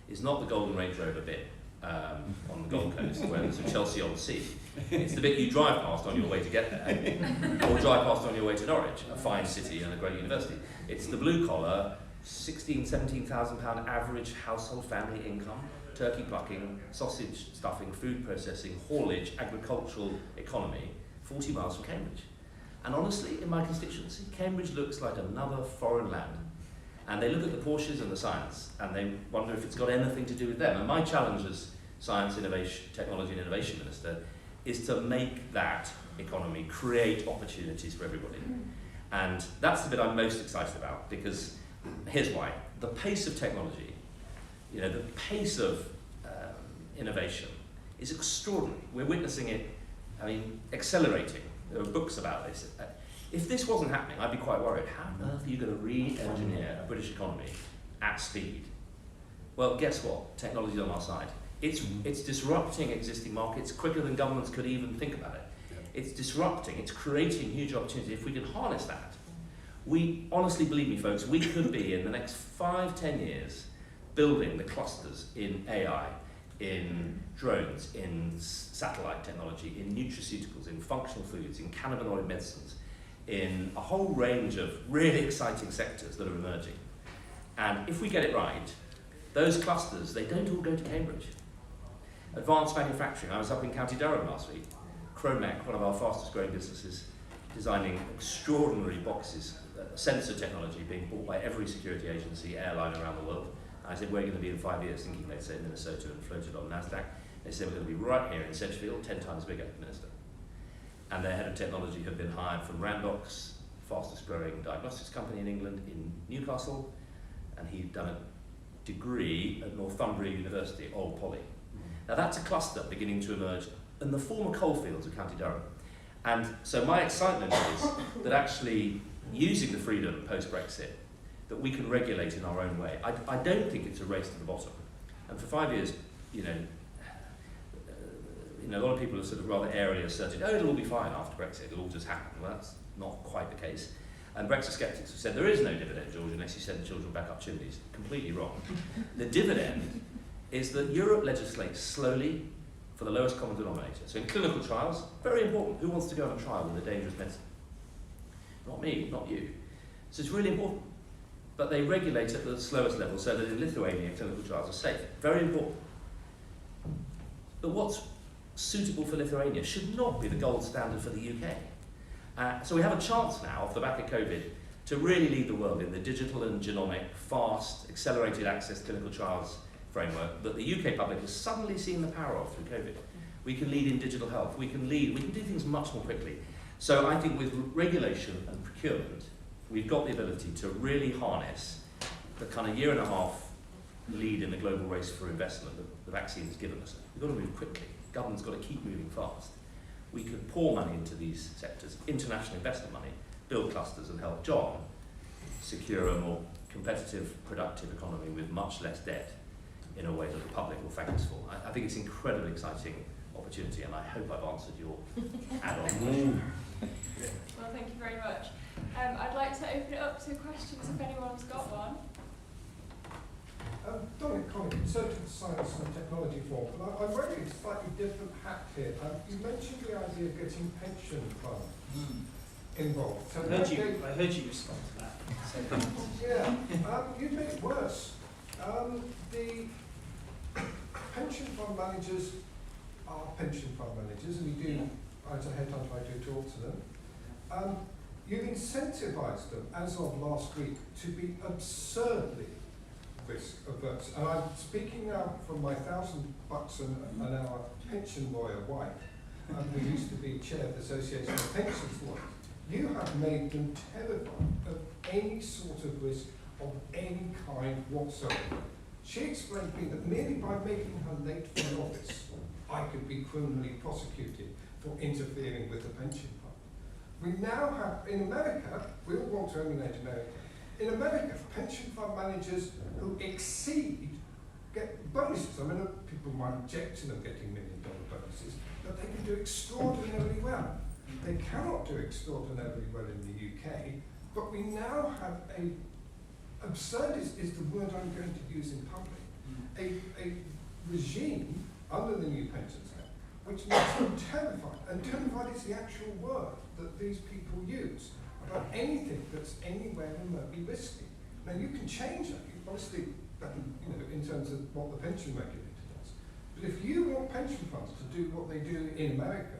Speaker 6: is not the Golden Range Rover bit on the Gold Coast, where there's a Chelsea on the sea. It's the bit you drive past on your way to get there, or drive past on your way to Norwich, a fine city and a great university. It's the blue-collar, £16,000-17,000 average household family income, turkey plucking, sausage stuffing, food processing, haulage, agricultural economy, 40 miles from Cambridge. And honestly, in my constituency, Cambridge looks like another foreign land. And they look at the Porsches and the science, and they wonder if it's got anything to do with them. And my challenge as Science, Innovation, Technology and Innovation Minister is to make that economy create opportunities for everybody. And that's the bit I'm most excited about, because here's why. The pace of technology, the pace of innovation is extraordinary. We're witnessing it, accelerating. There are books about this. If this wasn't happening, I'd be quite worried. How on earth are you going to re-engineer a British economy at speed? Well, guess what? Technology's on our side. It's disrupting existing markets quicker than governments could even think about it. It's disrupting, it's creating huge opportunity. If we can harness that, we, honestly, believe me folks, we could be in the next 5-10 years building the clusters in AI, in drones, in satellite technology, in nutraceuticals, in functional foods, in cannabinoid medicines, in a whole range of really exciting sectors that are emerging. And if we get it right, those clusters, they don't all go to Cambridge. Advanced manufacturing. I was up in County Durham last week. Chromac, one of our fastest growing businesses, designing extraordinary boxes, sensor technology being bought by every security agency, airline around the world. And I said, where are you going to be in 5 years? Thinking they'd say Minnesota and floated on NASDAQ. They said, we're going to be right here in Sedgefield, 10 times bigger, Minister. And their head of technology had been hired from Randox, fastest growing diagnostics company in England, in Newcastle, and he'd done a degree at Northumbria University, Old Poly. Now that's a cluster beginning to emerge in the former coalfields of County Durham. And so my excitement is that actually using the freedom post-Brexit, that we can regulate in our own way. I don't think it's a race to the bottom. And for 5 years, a lot of people have sort of rather airily asserted, oh, it'll all be fine after Brexit, it'll all just happen. Well, that's not quite the case. And Brexit skeptics have said there is no dividend, George, unless you send the children back up chimneys. Completely wrong. The dividend is that Europe legislates slowly for the lowest common denominator. So in clinical trials, very important. Who wants to go on a trial with a dangerous medicine? Not me, not you. So it's really important. But they regulate at the slowest level so that in Lithuania, clinical trials are safe. Very important. But what's suitable for Lithuania should not be the gold standard for the UK. So we have a chance now, off the back of COVID, to really lead the world in the digital and genomic, fast, accelerated access clinical trials framework that the UK public has suddenly seen the power of through COVID. We can lead in digital health, we can do things much more quickly. So I think with regulation and procurement, we've got the ability to really harness the kind of 1.5 year lead in the global race for investment that the vaccine has given us. We've got to move quickly. Government's got to keep moving fast. We can pour money into these sectors, international investment money, build clusters and help John secure a more competitive, productive economy with much less debt in a way that the public will thank us for. I think it's an incredibly exciting opportunity, and I hope I've answered your add-on question.
Speaker 1: Well, thank you very much. I'd like to open it up to questions if anyone's got one.
Speaker 7: Dominic Connie, Conservative Science and Technology Forum, but I'm wearing a slightly different hat here. You mentioned the idea of getting pension funds involved. So
Speaker 2: I heard you respond to that.
Speaker 7: Yeah, you'd make it worse. The pension fund managers are pension fund managers, and we do, as a headhunter, I do talk to them. You've incentivised them, as of last week, to be absurdly risk averse. And I'm speaking now from my $1,000 an hour pension lawyer wife, who used to be chair of the Association of Pensions Lawyers. You have made them terrified of any sort of risk of any kind whatsoever. She explained to me that merely by making her late for office, I could be criminally prosecuted for interfering with the pension fund. We now have, in America, we all want to emulate America. In America, pension fund managers who exceed get bonuses. I mean, people might object to them getting $1 million bonuses, but they can do extraordinarily well. They cannot do extraordinarily well in the UK, but we now have absurd is the word I'm going to use in public, a regime under the new Pensions Act, which makes them terrified. And terrified is the actual word that these people use about anything that's anywhere remotely risky. Now you can change that, obviously, in terms of what the pension regulator does. But if you want pension funds to do what they do in America,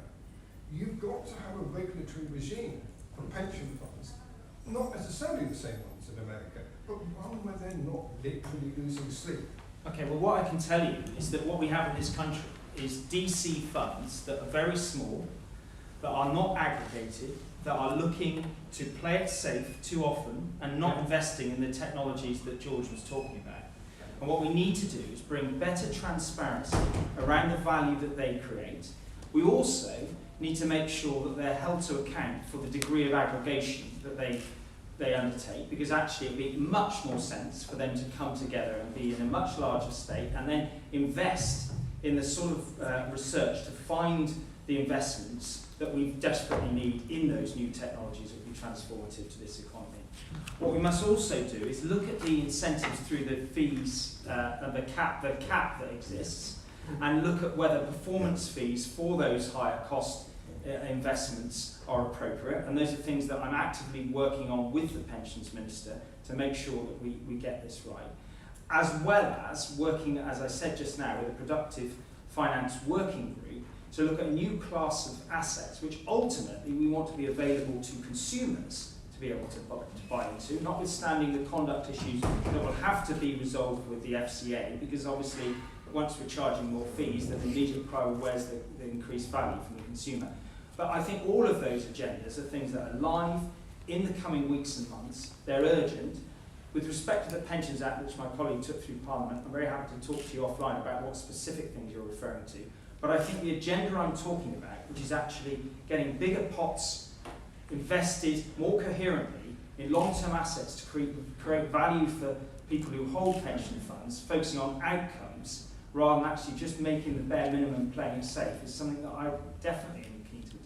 Speaker 7: you've got to have a regulatory regime for pension funds, not necessarily the same ones in America, but one where they're not literally losing sleep.
Speaker 2: Okay, well what I can tell you is that what we have in this country is DC funds that are very small, that are not aggregated, that are looking to play it safe too often and not investing in the technologies that George was talking about. And what we need to do is bring better transparency around the value that they create. We also need to make sure that they're held to account for the degree of aggregation that they undertake, because actually it would make much more sense for them to come together and be in a much larger state and then invest in the sort of research to find the investments that we desperately need in those new technologies that will be transformative to this economy. What we must also do is look at the incentives through the fees and the cap that exists, and look at whether performance fees for those higher cost investments are appropriate. And those are things that I'm actively working on with the Pensions Minister to make sure that we get this right. As well as working, as I said just now, with a productive finance working group to look at a new class of assets which ultimately we want to be available to consumers to be able to buy into, notwithstanding the conduct issues that will have to be resolved with the FCA, because obviously once we're charging more fees, then the immediate cry will where's the increased value from the consumer. But I think all of those agendas are things that are live in the coming weeks and months. They're urgent. With respect to the Pensions Act, which my colleague took through Parliament, I'm very happy to talk to you offline about what specific things you're referring to. But I think the agenda I'm talking about, which is actually getting bigger pots invested more coherently in long-term assets to create value for people who hold pension funds, focusing on outcomes, rather than actually just making the bare minimum playing it safe, is something that I definitely am keen to do.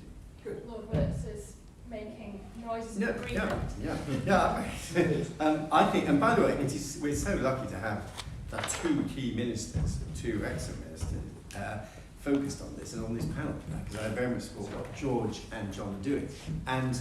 Speaker 7: Good.
Speaker 1: Lord Willis is making noises of agreement.
Speaker 3: I think, and by the way, we're so lucky to have two key ministers, two excellent ministers, focused on this and on this panel, because I very much support what George and John are doing. And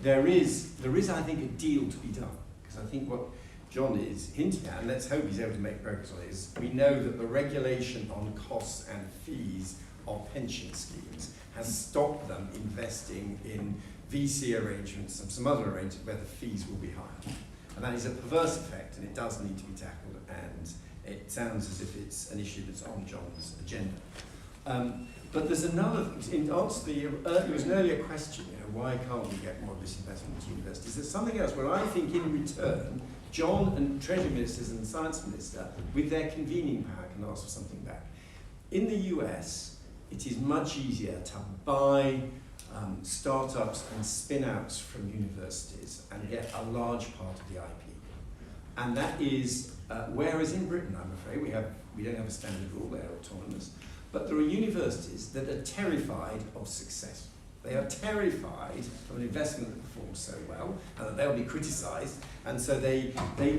Speaker 3: there is, I think, a deal to be done, because I think what John is hinting at, and let's hope he's able to make progress on it, is we know that the regulation on costs and fees of pension schemes has stopped them investing in VC arrangements and some other arrangements where the fees will be higher. And that is a perverse effect, and it does need to be tackled, and it sounds as if it's an issue that's on John's agenda. But there's another, in answer to there was an earlier question, why can't we get more of this investment into universities? There's something else where I think in return, John and Treasury Ministers and the Science Minister, with their convening power, can ask for something back. In the US, it is much easier to buy startups and spin-outs from universities and get a large part of the IP. And that is, whereas in Britain, I'm afraid, we don't have a standard rule, they're autonomous, but there are universities that are terrified of success. They are terrified of an investment that performs so well and that they'll be criticised, and so they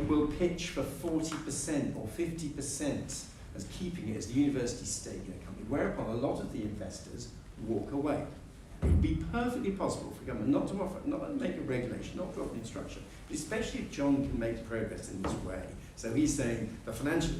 Speaker 3: will pitch for 40% or 50% as keeping it as the university stake in a company, whereupon a lot of the investors walk away. It would be perfectly possible for government not to make a regulation, not to offer instruction, but especially if John can make progress in this way. So he's saying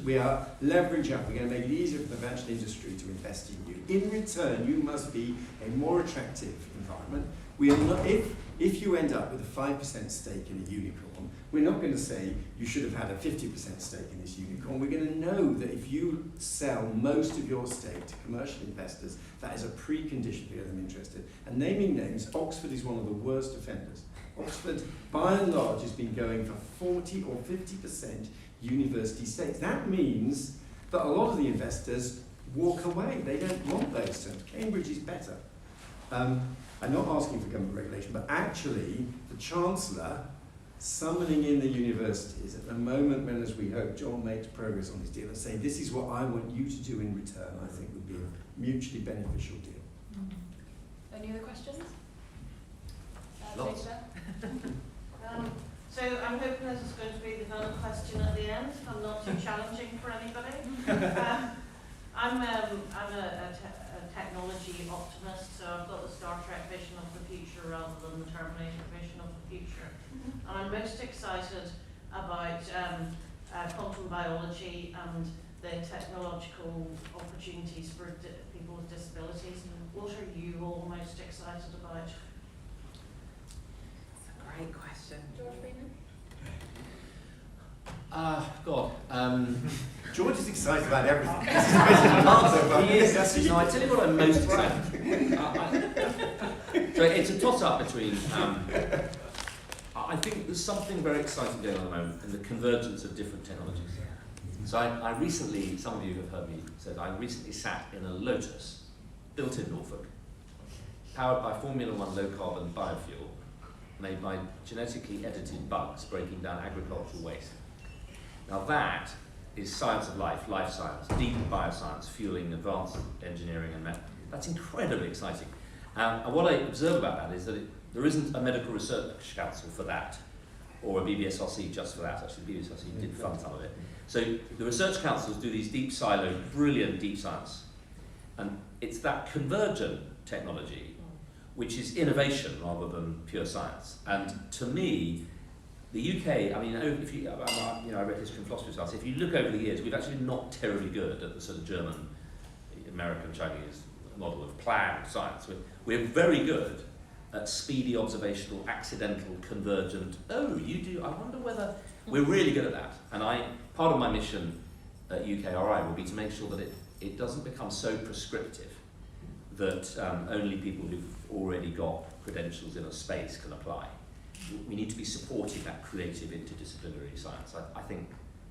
Speaker 3: we are leverage up, we're going to make it easier for the financial industry to invest in you. In return, you must be a more attractive environment. We are not, if you end up with a 5% stake in a unicorn, we're not going to say you should have had a 50% stake in this unicorn. We're going to know that if you sell most of your stake to commercial investors, that is a precondition to get them interested. And naming names, Oxford is one of the worst offenders. Oxford, by and large, has been going for 40 or 50% university stakes. That means that a lot of the investors walk away. They don't want those terms. Cambridge is better. I'm not asking for government regulation, but actually the Chancellor summoning in the universities at the moment when, as we hope, John makes progress on his deal and saying, this is what I want you to do in return, I think would be a mutually beneficial deal.
Speaker 1: Any other questions?
Speaker 6: Lots.
Speaker 8: So I'm hoping this is going to be the final question at the end. I'm not too challenging for anybody. I'm a technology optimist, so I've got the Star Trek vision of the future rather than the Terminator vision of the future. And I'm most excited about quantum biology and the technological opportunities for people with disabilities. What are you all most excited about?
Speaker 4: Great question.
Speaker 1: George Freeman?
Speaker 3: George is excited about everything.
Speaker 6: He is. No, I tell you what I'm most excited about. So it's a toss-up between. I think there's something very exciting going on at the moment in the convergence of different technologies. So I recently, some of you have heard me say, I recently sat in a Lotus built in Norfolk, powered by Formula One low-carbon biofuel, made by genetically edited bugs breaking down agricultural waste. Now that is science of life science, deep bioscience, fueling advanced engineering and math. That's incredibly exciting. And what I observe about that is that there isn't a medical research council for that, or a BBSRC just for that. Actually, BBSRC did fund some of it. So the research councils do these deep siloed, brilliant deep science. And it's that convergent technology which is innovation rather than pure science. And to me, the UK, I mean, if you, I read history and philosophy, so if you look over the years, we've actually been not terribly good at the sort of German American Chinese model of planned science. We're very good at speedy observational, accidental, convergent. Oh, you do. I wonder whether we're really good at that. And part of my mission at UKRI will be to make sure that it doesn't become so prescriptive that only people who've already got credentials in a space can apply. We need to be supporting that creative interdisciplinary science. I think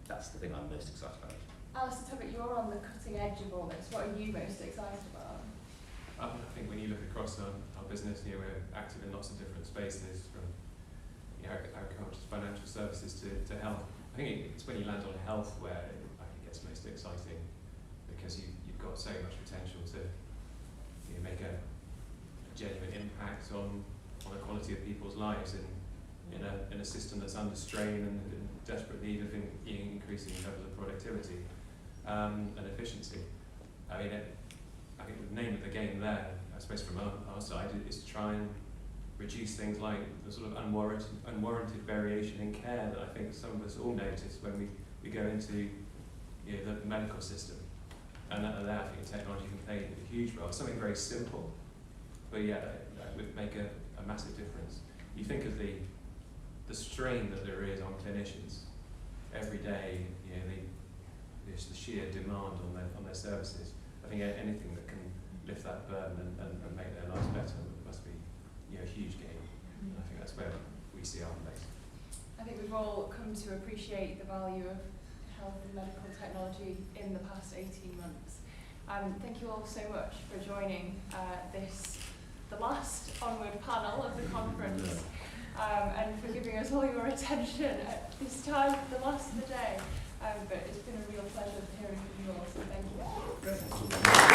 Speaker 6: that's the thing I'm most excited about.
Speaker 1: Alistair Tubbett, you're on the cutting edge of all this. What are you most excited about?
Speaker 5: I think when you look across our business, we're active in lots of different spaces, from agriculture, financial services to health. I think it's when you land on health where it gets most exciting, because you've got so much potential to make a genuine impact on the quality of people's lives in a system that's under strain and in desperate need of increasing levels of productivity and efficiency. I think the name of the game there, I suppose from our side, is to try and reduce things like the sort of unwarranted variation in care that I think some of us all notice when we go into the medical system. And that I think technology can play a huge role. Something very simple, but that would make a massive difference. You think of the strain that there is on clinicians every day, the sheer demand on their services. I think anything that can lift that burden and make their lives better must be a huge gain. And I think that's where we see our place.
Speaker 1: I think we've all come to appreciate the value of health and medical technology in the past 18 months. Thank you all so much for joining the last Onward panel of the conference, and for giving us all your attention at this time, the last of the day. But it's been a real pleasure hearing from you all, so thank you.
Speaker 3: Great.